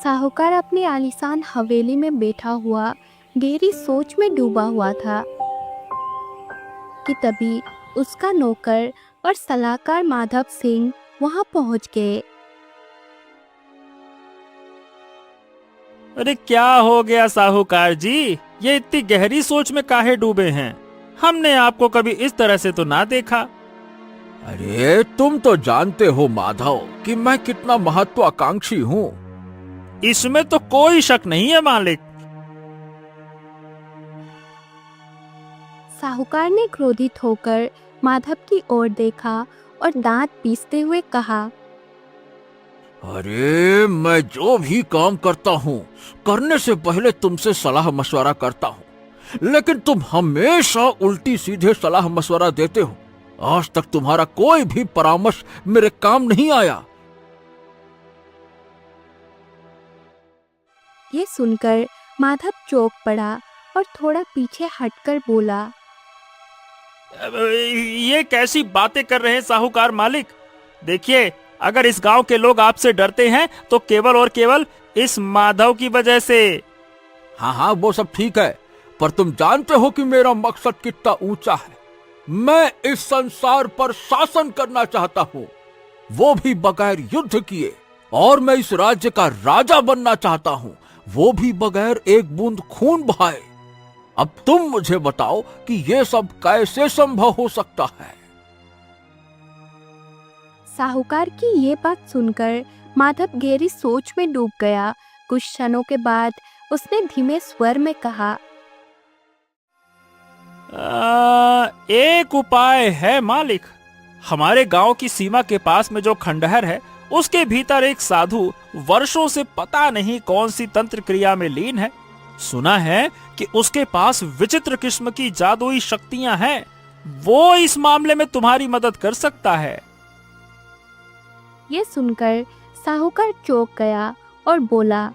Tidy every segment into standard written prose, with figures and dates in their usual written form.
साहूकार अपनी आलीशान हवेली में बैठा हुआ गहरी सोच में डूबा हुआ था कि तभी उसका नौकर और सलाहकार माधव सिंह वहां पहुंच गए। अरे क्या हो गया साहूकार जी, ये इतनी गहरी सोच में काहे डूबे हैं? हमने आपको कभी इस तरह से तो ना देखा। अरे तुम तो जानते हो माधव कि मैं कितना महत्वाकांक्षी हूँ। इसमें तो कोई शक नहीं है मालिक। साहूकार ने क्रोधित होकर माधव की ओर देखा और दांत पीसते हुए कहा, अरे मैं जो भी काम करता हूँ करने से पहले तुमसे सलाह मशवरा करता हूँ, लेकिन तुम हमेशा उल्टी सीधे सलाह मशवरा देते हो। आज तक तुम्हारा कोई भी परामर्श मेरे काम नहीं आया। ये सुनकर माधव चौंक पड़ा और थोड़ा पीछे हटकर बोला, ये कैसी बातें कर रहे हैं साहूकार मालिक? देखिए, अगर इस गांव के लोग आपसे डरते हैं तो केवल और केवल इस माधव की वजह से। हाँ वो सब ठीक है, पर तुम जानते हो कि मेरा मकसद कितना ऊंचा है। मैं इस संसार पर शासन करना चाहता हूँ, वो भी बगैर युद्ध किए, और मैं इस राज्य का राजा बनना चाहता हूँ, वो भी बगैर एक बूंद खून बहाए। अब तुम मुझे बताओ कि ये सब कैसे संभव हो सकता है? साहूकार की ये बात सुनकर माधव गहरी सोच में डूब गया। कुछ क्षणों के बाद उसने धीमे स्वर में कहा, एक उपाय है मालिक। हमारे गांव की सीमा के पास में जो खंडहर है, उसके भीतर एक साधु वर्षों से पता नहीं कौन सी तंत्र क्रिया में लीन है। सुना है कि उसके पास विचित्र किस्म की जादुई शक्तियां हैं। वो इस मामले में तुम्हारी मदद कर सकता है। ये सुनकर साहूकार चौंक गया और बोला,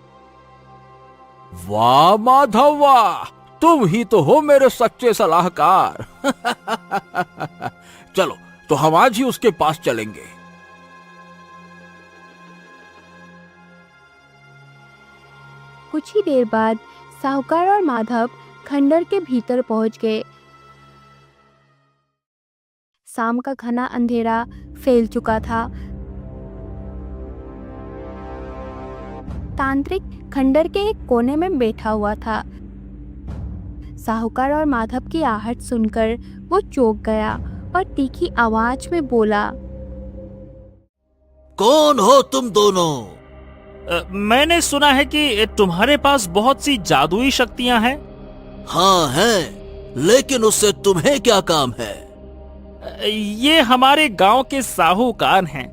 वाह माधव वाह, तुम ही तो हो मेरे सच्चे सलाहकार। चलो तो हम आज ही उसके पास चलेंगे। कुछ ही देर बाद साहूकार और माधव खंडर के भीतर पहुंच गए। शाम का घना अंधेरा फैल चुका था। तांत्रिक खंडर के एक कोने में बैठा हुआ था। साहूकार और माधव की आहट सुनकर वो चौंक गया और तीखी आवाज में बोला, कौन हो तुम दोनों? मैंने सुना है कि तुम्हारे पास बहुत सी जादुई शक्तियां हैं। हाँ हैं, लेकिन उससे तुम्हें क्या काम है? ये हमारे गांव के साहूकार हैं।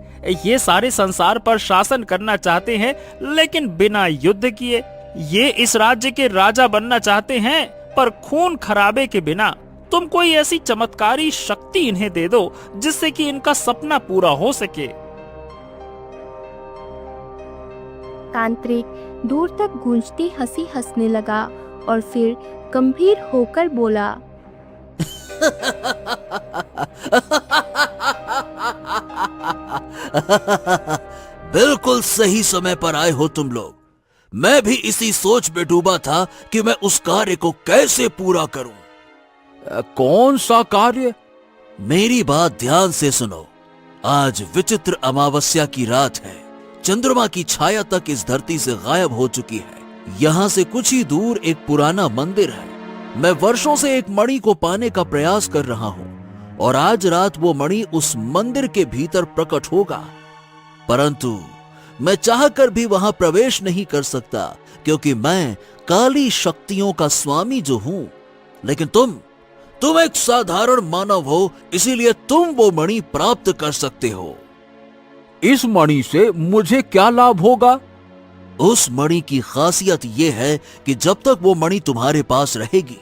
ये सारे संसार पर शासन करना चाहते हैं, लेकिन बिना युद्ध किए। ये इस राज्य के राजा बनना चाहते हैं, पर खून खराबे के बिना। तुम कोई ऐसी चमत्कारी शक्ति इन्हें दे दो जिससे कि इनका सपना पूरा हो सके। तांत्रिक दूर तक गूंजती हंसी हंसने लगा और फिर गंभीर होकर बोला, बिल्कुल सही समय पर आए हो तुम लोग। मैं भी इसी सोच में डूबा था कि मैं उस कार्य को कैसे पूरा करूं। कौन सा कार्य? मेरी बात ध्यान से सुनो। आज विचित्र अमावस्या की रात है। चंद्रमा की छाया तक इस धरती से गायब हो चुकी है। यहाँ से कुछ ही दूर एक पुराना मंदिर है। मैं वर्षों से एक मणि को पाने का प्रयास कर रहा हूँ, और आज रात वो मणि उस मंदिर के भीतर प्रकट होगा। परंतु मैं चाहकर भी वहां प्रवेश नहीं कर सकता, क्योंकि मैं काली शक्तियों का स्वामी जो हूँ। लेकिन तुम एक साधारण मानव हो, इसीलिए तुम वो मणि प्राप्त कर सकते हो। इस मणि से मुझे क्या लाभ होगा? उस मणि की खासियत यह है कि जब तक वो मणि तुम्हारे पास रहेगी,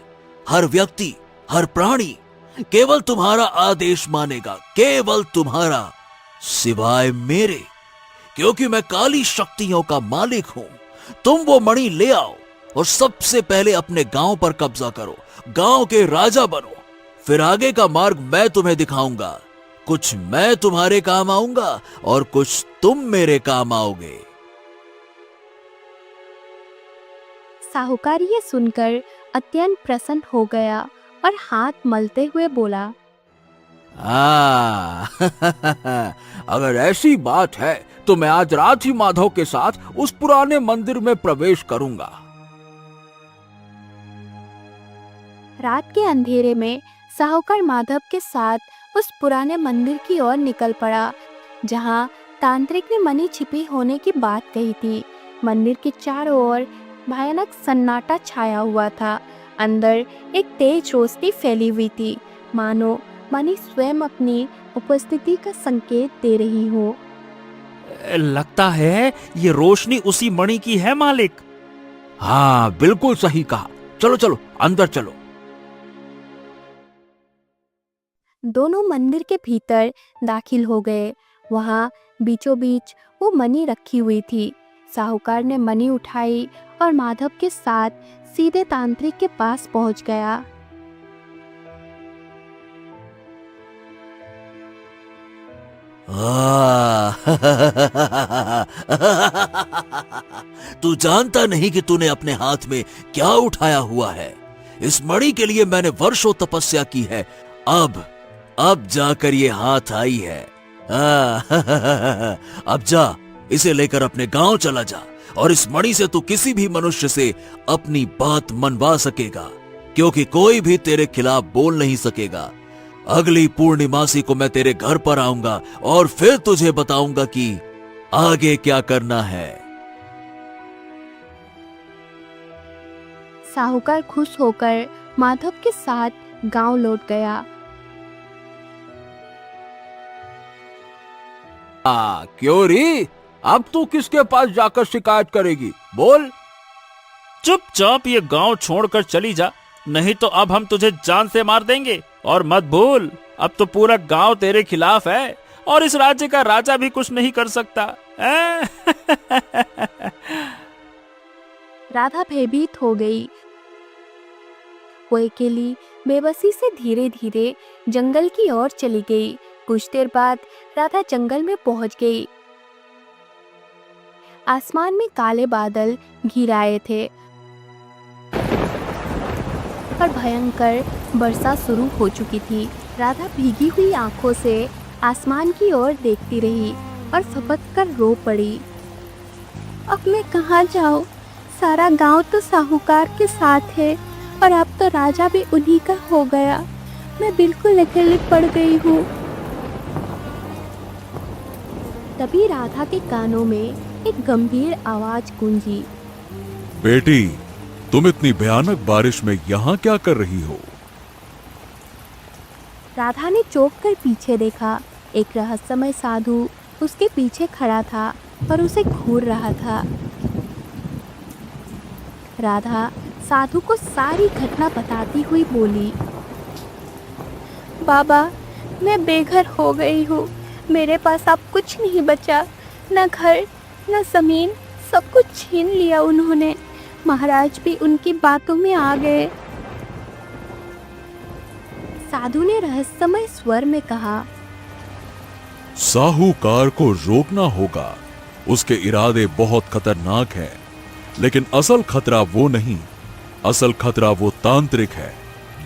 हर व्यक्ति, हर प्राणी केवल तुम्हारा आदेश मानेगा, केवल तुम्हारा, सिवाय मेरे, क्योंकि मैं काली शक्तियों का मालिक हूं। तुम वो मणि ले आओ और सबसे पहले अपने गांव पर कब्जा करो, गांव के राजा बनो। फिर आगे का मार्ग मैं तुम्हें दिखाऊंगा। कुछ मैं तुम्हारे काम आऊंगा और कुछ तुम मेरे काम आओगे। साहूकार ये सुनकर अत्यंत प्रसन्न हो गया और हाथ मलते हुए बोला, अगर ऐसी बात है तो मैं आज रात ही माधव के साथ उस पुराने मंदिर में प्रवेश करूंगा। रात के अंधेरे में साहूकार माधव के साथ उस पुराने मंदिर की ओर निकल पड़ा जहां तांत्रिक ने मणि छिपी होने की बात कही थी। मंदिर के चारों ओर भयानक सन्नाटा छाया हुआ था। अंदर एक तेज रोशनी फैली हुई थी, मानो मणि स्वयं अपनी उपस्थिति का संकेत दे रही हो। लगता है ये रोशनी उसी मणि की है मालिक। हाँ, बिल्कुल सही कहा। चलो चलो अंदर चलो। दोनों मंदिर के भीतर दाखिल हो गए। वहां बीचों बीच वो मणि रखी हुई थी। साहूकार ने मणि उठाई और माधव के साथ सीधे तांत्रिक के पास पहुंच गया। तू जानता नहीं कि तूने अपने हाथ में क्या उठाया हुआ है। इस मणि के लिए मैंने वर्षों तपस्या की है। अब जाकर ये हाथ आई है। अब जा, इसे लेकर अपने गांव चला जा और इस मणि से तू किसी भी मनुष्य से अपनी बात मनवा सकेगा, क्योंकि कोई भी तेरे खिलाफ बोल नहीं सकेगा। अगली पूर्णिमासी को मैं तेरे घर पर आऊंगा और फिर तुझे बताऊंगा कि आगे क्या करना है। साहूकार खुश होकर माधव के साथ गांव लौट गया। क्यों री, अब तू किसके पास जाकर शिकायत करेगी? बोल। चुपचाप ये गांव छोड़कर चली जा, नहीं तो अब हम तुझे जान से मार देंगे। और मत भूल, अब तो पूरा गांव तेरे खिलाफ है और इस राज्य का राजा भी कुछ नहीं कर सकता। राधा भयभीत हो गई। वो अकेली बेबसी से धीरे धीरे जंगल की ओर चली गई। कुछ देर बाद राधा जंगल में पहुंच गई। आसमान में काले बादल घिर आए थे और भयंकर वर्षा शुरू हो चुकी थी। राधा भीगी हुई आंखों से आसमान की ओर देखती रही और फपक कर रो पड़ी। अब मैं कहाँ जाऊँ? सारा गांव तो साहूकार के साथ है और अब तो राजा भी उन्हीं का हो गया। मैं बिल्कुल अकेली पड़ गई हूँ। तभी राधा के कानों में एक गंभीर आवाज गूंजी। बेटी, तुम इतनी भयानक बारिश में यहाँ क्या कर रही हो? राधा ने चौंक कर पीछे देखा। एक रहस्यमय साधु उसके पीछे खड़ा था और उसे घूर रहा था। राधा साधु को सारी घटना बताती हुई बोली, बाबा, मैं बेघर हो गई हूँ। मेरे पास अब कुछ नहीं बचा, न घर न जमीन, सब कुछ छीन लिया उन्होंने। महाराज भी उनकी बातों में आ गए। साधु ने रहस्यमय स्वर में कहा, साहूकार को रोकना होगा। उसके इरादे बहुत खतरनाक हैं, लेकिन असल खतरा वो नहीं। असल खतरा वो तांत्रिक है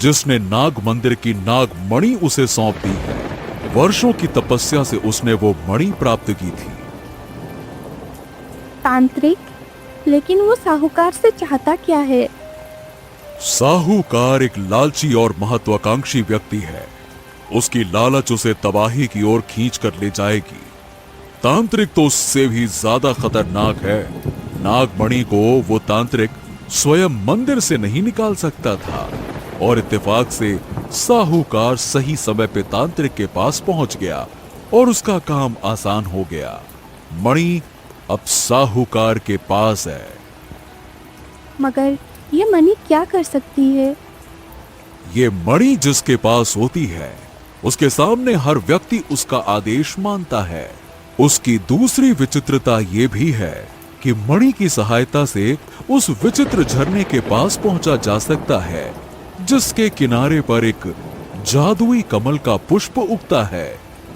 जिसने नाग मंदिर की नाग मणि उसे सौंप दी है। वर्षों की तपस्या से उसने वो मणि प्राप्त की थी। तांत्रिक? लेकिन वो साहूकार से चाहता क्या है? साहूकार एक लालची और महत्वाकांक्षी व्यक्ति है। उसकी लालच उसे तबाही की ओर खींच कर ले जाएगी। तांत्रिक तो उससे भी ज्यादा खतरनाक है। नागमणि को वो तांत्रिक स्वयं मंदिर से नहीं निकाल सकता था और इत्तेफाक से साहूकार सही समय पे तांत्रिक के पास पहुंच गया और उसका काम आसान हो गया। मणि अब साहूकार के पास है। मगर ये मणि क्या कर सकती है? ये मणि जिसके पास होती है, उसके सामने हर व्यक्ति उसका आदेश मानता है। उसकी दूसरी विचित्रता ये भी है कि मणि की सहायता से उस विचित्र झरने के पास पहुंचा जा सकता है जिसके किनारे पर एक जादुई कमल का पुष्प उगता है।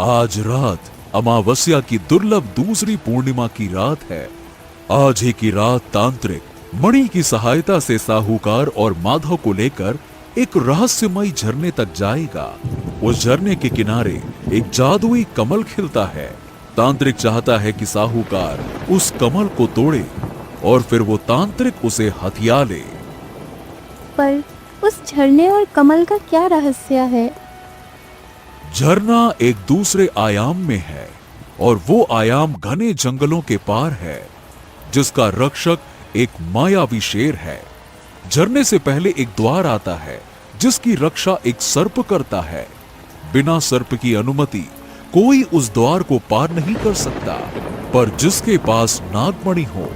आज रात अमावस्या की दुर्लभ दूसरी पूर्णिमा की रात है। आज ही की रात तांत्रिक मणि की सहायता से साहूकार और माधव को लेकर एक रहस्यमयी झरने तक जाएगा। उस झरने के किनारे एक जादुई कमल खिलता है। तांत्रिक चाहता है कि साहूकार उस कमल को तोड़े और फिर वो तांत्रिक उसे हथिया ले। पर उस झरने और कमल का क्या रहस्य है? झरना एक दूसरे आयाम में है और वो आयाम घने जंगलों के पार है, जिसका रक्षक एक मायावी शेर है। झरने से पहले एक द्वार आता है जिसकी रक्षा एक सर्प करता है। बिना सर्प की अनुमति कोई उस द्वार को पार नहीं कर सकता, पर जिसके पास नागमणि हो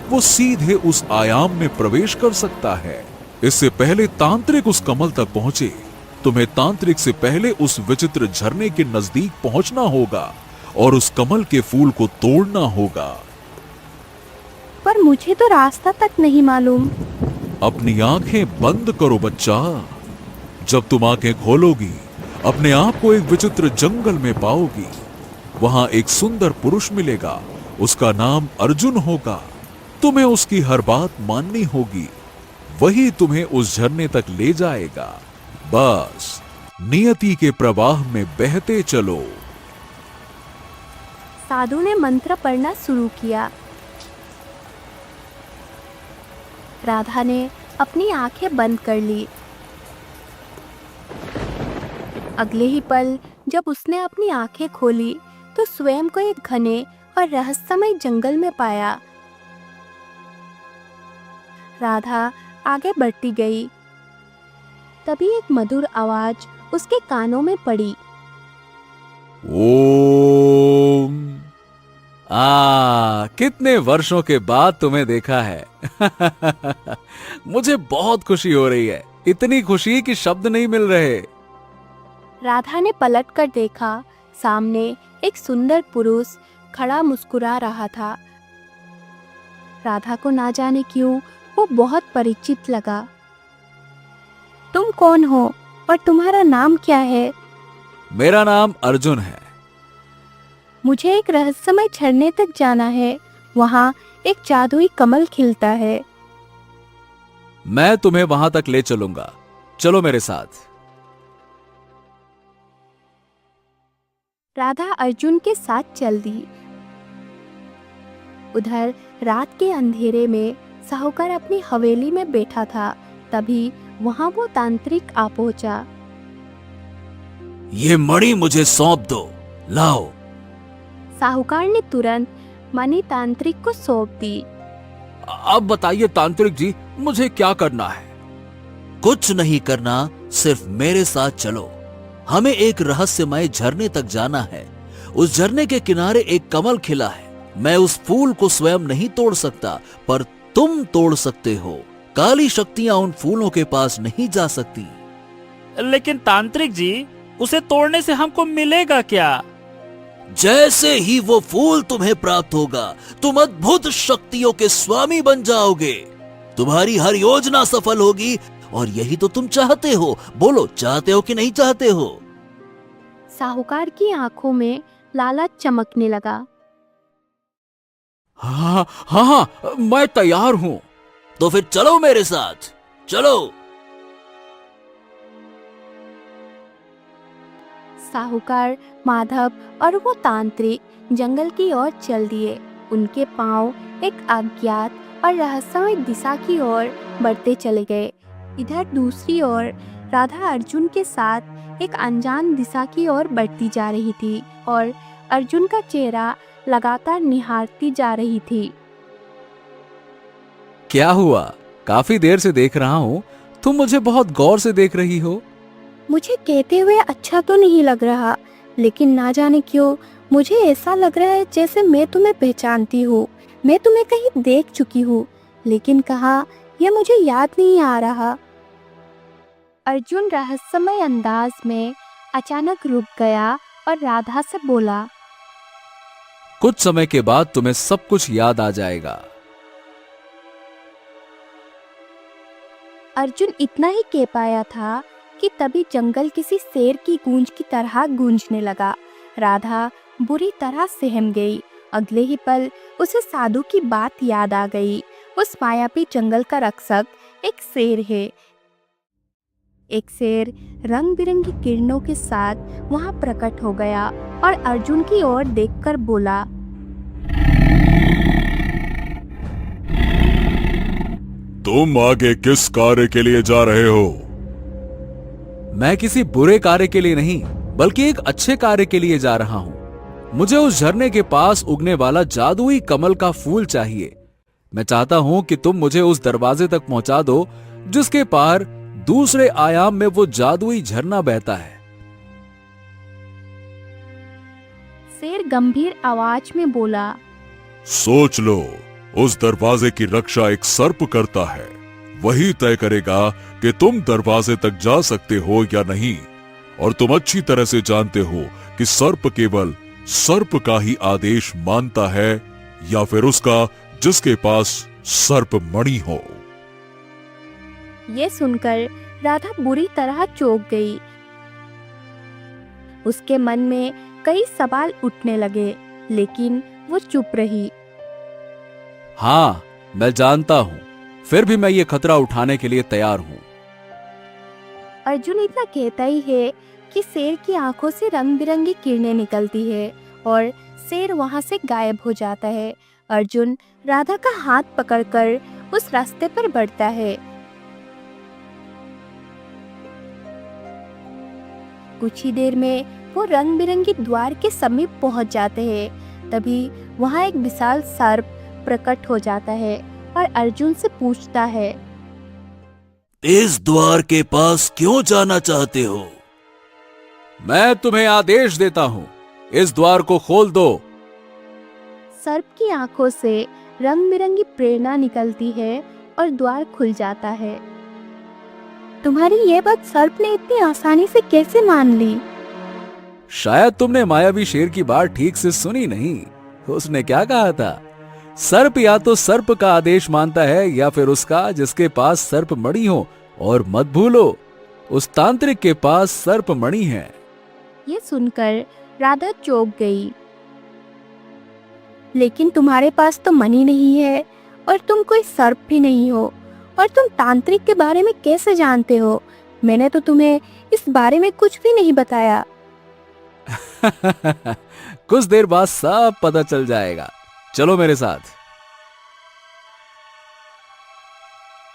वो सीधे उस आयाम में प्रवेश कर सकता है। इससे पहले तांत्रिक उस कमल तक पहुंचे, तुम्हें तांत्रिक से पहले उस विचित्र झरने के नजदीक पहुंचना होगा और उस कमल के फूल को तोड़ना होगा। पर मुझे तो रास्ता तक नहीं मालूम। अपनी आंखें बंद करो बच्चा। जब तुम आंखें खोलोगी अपने आप को एक विचित्र जंगल में पाओगी। वहां एक सुंदर पुरुष मिलेगा, उसका नाम अर्जुन होगा। तुम्हें उसकी हर बात माननी होगी, वही तुम्हें उस झरने तक ले जाएगा। बस नियति के प्रवाह में बहते चलो। साधु ने मंत्र पढ़ना शुरू किया। राधा ने अपनी आंखें बंद कर ली। अगले ही पल जब उसने अपनी आंखें खोली तो स्वयं को एक घने और रहस्यमय जंगल में पाया। राधा आगे बढ़ती गई। तभी एक मधुर आवाज उसके कानों में पड़ी। ओम। कितने वर्षों के बाद तुम्हें देखा है। मुझे बहुत खुशी हो रही है, इतनी खुशी कि शब्द नहीं मिल रहे। राधा ने पलट कर देखा। सामने एक सुंदर पुरुष खड़ा मुस्कुरा रहा था। राधा को ना जाने क्यों वो बहुत परिचित लगा। तुम कौन हो और तुम्हारा नाम क्या है? मेरा नाम अर्जुन है। मुझे एक रहस्यमय झरने तक जाना है। वहाँ एक जादुई कमल खिलता है। मैं तुम्हें वहां तक ले चलूंगा, चलो मेरे साथ। राधा अर्जुन के साथ चल दी। उधर रात के अंधेरे में साहूकार अपनी हवेली में बैठा था। तभी वहां वो तांत्रिक आ पहुंचा। ये मणि मुझे सौंप दो, लाओ। साहूकार ने तुरंत मणि तांत्रिक को सौंप दी। अब बताइए तांत्रिक जी, मुझे क्या करना है? कुछ नहीं करना, सिर्फ मेरे साथ चलो। हमें एक रहस्यमय झरने तक जाना है। उस झरने के किनारे एक कमल खिला है। मैं उस फूल को स्वयं नहीं तोड़ सकता, पर तुम तोड़ सकते हो। काली शक्तियां उन फूलों के पास नहीं जा सकती। लेकिन तांत्रिक जी, उसे तोड़ने से हमको मिलेगा क्या? जैसे ही वो फूल तुम्हें प्राप्त होगा, तुम अद्भुत शक्तियों के स्वामी बन जाओगे। तुम्हारी हर योजना सफल होगी और यही तो तुम चाहते हो। बोलो, चाहते हो कि नहीं चाहते हो? साहूकार की आंखों में लालच चमकने लगा। हाँ हाँ हाँ, मैं तैयार हूं। तो फिर चलो मेरे साथ, चलो। साहूकार, माधव और वो तांत्रिक जंगल की ओर चल दिए। उनके पांव एक अज्ञात और रहस्यमय दिशा की ओर बढ़ते चले गए। इधर दूसरी ओर राधा अर्जुन के साथ एक अनजान दिशा की ओर बढ़ती जा रही थी और अर्जुन का चेहरा लगातार निहारती जा रही थी। क्या हुआ? काफी देर से देख रहा हूँ, तुम मुझे बहुत गौर से देख रही हो। मुझे कहते हुए अच्छा तो नहीं लग रहा, लेकिन ना जाने क्यों मुझे ऐसा लग रहा है जैसे मैं तुम्हें पहचानती हूँ। मैं तुम्हें कहीं देख चुकी हूँ, लेकिन कहाँ यह मुझे याद नहीं आ रहा। अर्जुन रहस्यमय अंदाज में अचानक रुक गया और राधा से बोला, कुछ समय के बाद तुम्हें सब कुछ याद आ जाएगा। अर्जुन इतना ही कह पाया था कि तभी जंगल किसी शेर की गूंज की तरह गूंजने लगा। राधा बुरी तरह सहम गई। अगले ही पल उसे साधु की बात याद आ गई उस मायावी जंगल का रक्षक एक शेर है। एक शेर रंग बिरंगी किरणों के साथ वहां प्रकट हो गया और अर्जुन की ओर देखकर बोला, तुम आगे किस कार्य के लिए जा रहे हो? मैं किसी बुरे कार्य के लिए नहीं, बल्कि एक अच्छे कार्य के लिए जा रहा हूं। मुझे उस झरने के पास उगने वाला जादुई कमल का फूल चाहिए। मैं चाहता हूं कि तुम मुझे उस दरवाजे तक पहुंचा दो जिसके पार दूसरे आयाम में वो जादुई झरना बहता है। शेर गंभीर आवाज में बोला, सोच लो, उस दरवाजे की रक्षा एक सर्प करता है। वही तय करेगा कि तुम दरवाजे तक जा सकते हो या नहीं। और तुम अच्छी तरह से जानते हो कि सर्प केवल सर्प का ही आदेश मानता है या फिर उसका जिसके पास सर्प मणि हो। ये सुनकर राधा बुरी तरह चौंक गई। उसके मन में कई सवाल उठने लगे, लेकिन वो चुप रही। हाँ, मैं जानता हूं, फिर भी मैं ये खतरा उठाने के लिए तैयार हूं। अर्जुन इतना कहता ही है कि शेर की आंखों से रंग बिरंगी किरणें निकलती है और शेर वहां से गायब हो जाता है। अर्जुन राधा का हाथ पकड़कर उस रास्ते पर बढ़ता है। कुछ ही देर में वो रंग बिरंगी द्वार के समीप पहुंच जाते हैं। तभी वहां एक विशाल सर्प प्रकट हो जाता है और अर्जुन से पूछता है, इस द्वार के पास क्यों जाना चाहते हो? मैं तुम्हें आदेश देता हूं, इस द्वार को खोल दो। सर्प की आंखों से रंग बिरंगी प्रेरणा निकलती है और द्वार खुल जाता है। तुम्हारी ये बात सर्प ने इतनी आसानी से कैसे मान ली? शायद तुमने मायावी शेर की बात ठीक से सुनी नहीं। उसने क्या कहा था? सर्प या तो सर्प का आदेश मानता है या फिर उसका जिसके पास सर्प मणि हो। और मत भूलो, उस तांत्रिक के पास सर्प मणि है। ये सुनकर राधा चौंक गई। लेकिन तुम्हारे पास तो मणि नहीं है और तुम कोई सर्प भी नहीं हो, और तुम तांत्रिक के बारे में कैसे जानते हो? मैंने तो तुम्हें इस बारे में कुछ भी नहीं बताया। कुछ देर बाद सब पता चल जाएगा। चलो मेरे साथ।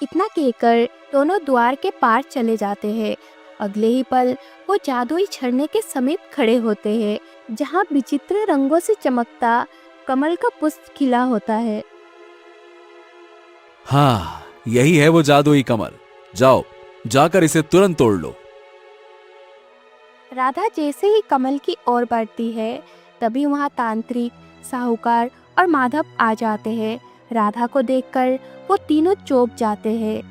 इतना कहकर दोनों द्वार के पार चले जाते हैं। अगले ही पल वो जादुई झरने के समीप खड़े होते हैं, जहां विचित्र रंगों से चमकता कमल का पुष्प खिला होता है। हाँ, यही है वो जादुई कमल। जाओ, जाकर इसे तुरंत तोड़ लो। राधा जैसे ही कमल की ओर बढ़ती है, तभी वहां तांत्रिक, साहूकार और माधव आ जाते हैं। राधा को देखकर वो तीनों चौंक जाते हैं।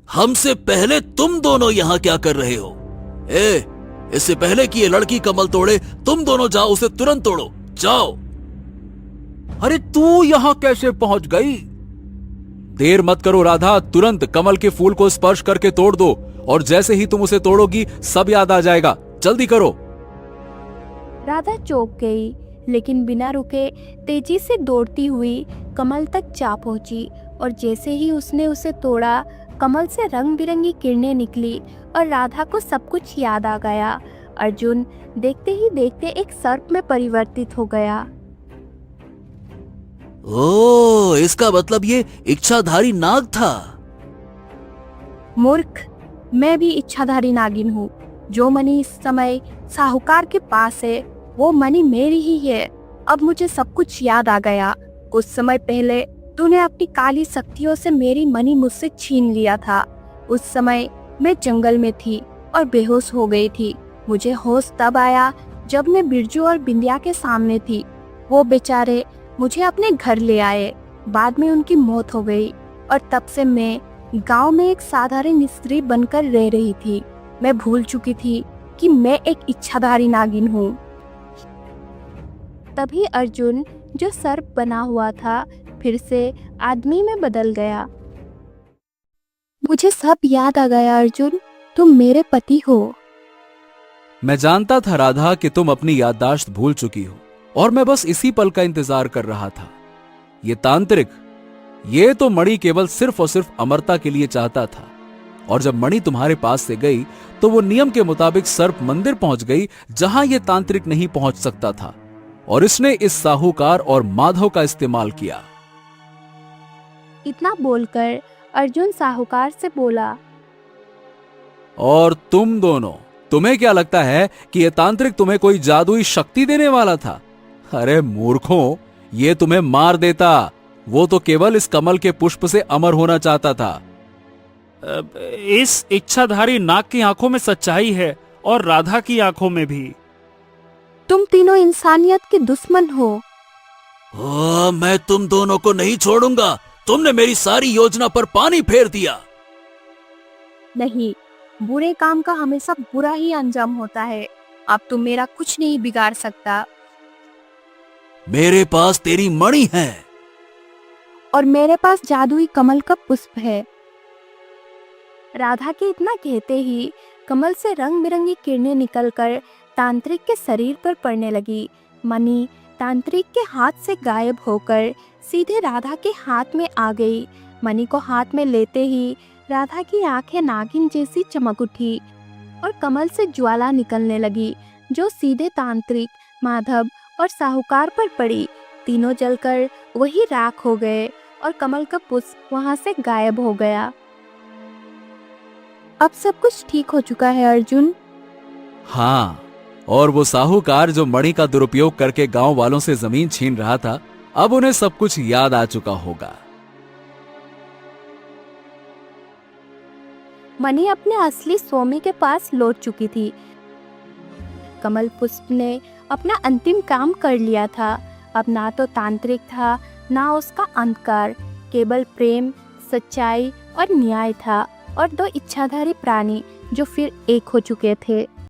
हमसे पहले तुम दोनों यहाँ क्या कर रहे हो? इससे पहले कि ये लड़की कमल तोड़े, तुम दोनों जाओ, उसे तुरंत तोड़ो, जाओ। अरे तू यहाँ कैसे पहुंच गई? देर मत करो राधा, तुरंत कमल के फूल को स्पर्श करके तोड़ दो, और जैसे ही तुम उसे तोड़ोगी सब याद आ जाएगा। जल्दी करो। राधा चौंक गई, लेकिन बिना रुके तेजी से दौड़ती हुई कमल तक जा पहुंची, और जैसे ही उसने उसे तोड़ा, कमल से रंग बिरंगी किरणें निकली और राधा को सब कुछ याद आ गया। अर्जुन देखते ही देखते एक सर्प में परिवर्तित हो गया। ओह, इसका मतलब ये इच्छाधारी नाग था। मूर्ख, मैं भी इच्छाधारी नागिन हूँ। जो मणि इस समय साहूकार के पास है, वो मणि मेरी ही है। अब मुझे सब कुछ याद आ गया। कुछ समय पहले तूने अपनी काली शक्तियों से मेरी मणि मुझसे छीन लिया था। उस समय मैं जंगल में थी और बेहोश हो गई थी। मुझे होश तब आया जब मैं बिरजू और बिंदिया के सामने थी। वो बेचारे मुझे अपने घर ले आए। बाद में उनकी मौत हो गई, और तब से मैं गांव में एक साधारण स्त्री बनकर रह रही थी। मैं भूल चुकी थी कि मैं एक इच्छाधारी नागिन हूँ। तभी अर्जुन, जो सर्प बना हुआ था, फिर से आदमी में बदल गया। मुझे सब याद आ गया अर्जुन, तुम मेरे पति हो। मैं जानता था राधा कि तुम अपनी याददाश्त भूल चुकी हो, और मैं बस इसी पल का इंतजार कर रहा था। ये तांत्रिक ये तो मणि केवल सिर्फ और सिर्फ अमरता के लिए चाहता था, और जब मणि तुम्हारे पास से गई तो वो नियम के मुताबिक सर्प मंदिर पहुंच गई, जहां ये तांत्रिक नहीं पहुंच सकता था, और इसने इस साहूकार और माधव का इस्तेमाल किया। इतना बोलकर अर्जुन साहूकार से बोला, और तुम दोनों, तुम्हें क्या लगता है कि यह तांत्रिक तुम्हें कोई जादुई शक्ति देने वाला था? अरे मूर्खों, ये तुम्हें मार देता। वो तो केवल इस कमल के पुष्प से अमर होना चाहता था। इस इच्छाधारी नाग की आंखों में सच्चाई है और राधा की आंखों में भी। तुम तीनों इंसानियत के दुश्मन हो। मैं तुम दोनों को नहीं छोड़ूंगा। तुमने मेरी सारी योजना पर पानी फेर दिया। नहीं, बुरे काम का हमेशा बुरा ही अंजाम होता है। अब तुम मेरा कुछ नहीं बिगाड़ सकता। मेरे पास तेरी मणि है और मेरे पास जादुई कमल का पुष्प है। राधा के इतना कहते ही कमल से रंग बिरंगी किरणें निकलकर तांत्रिक के शरीर पर पड़ने लगी। मणि तांत्रिक के हाथ से गायब होकर सीधे राधा के हाथ में आ गई। मणि को हाथ में लेते ही राधा की आंखें नागिन जैसी चमक उठी और कमल से ज्वाला निकलने लगी, जो सीधे तांत्रिक, माधव और साहूकार पर पड़ी। तीनों जलकर वही राख हो गए और कमल का पुष्प वहां से गायब हो गया। अब सब कुछ ठीक हो चुका है अर्जुन। हाँ, और वो साहूकार जो मणि का दुरुपयोग करके गांव वालों से जमीन छीन रहा था, अब उन्हें सब कुछ याद आ चुका होगा। मणि अपने असली स्वामी के पास लौट चुकी थी। कमल पुष्प ने अपना अंतिम काम कर लिया था। अब ना तो तांत्रिक था, ना उसका अंधकार, केवल प्रेम, सच्चाई और न्याय था, और दो इच्छाधारी प्राणी जो फिर एक हो चुके थे।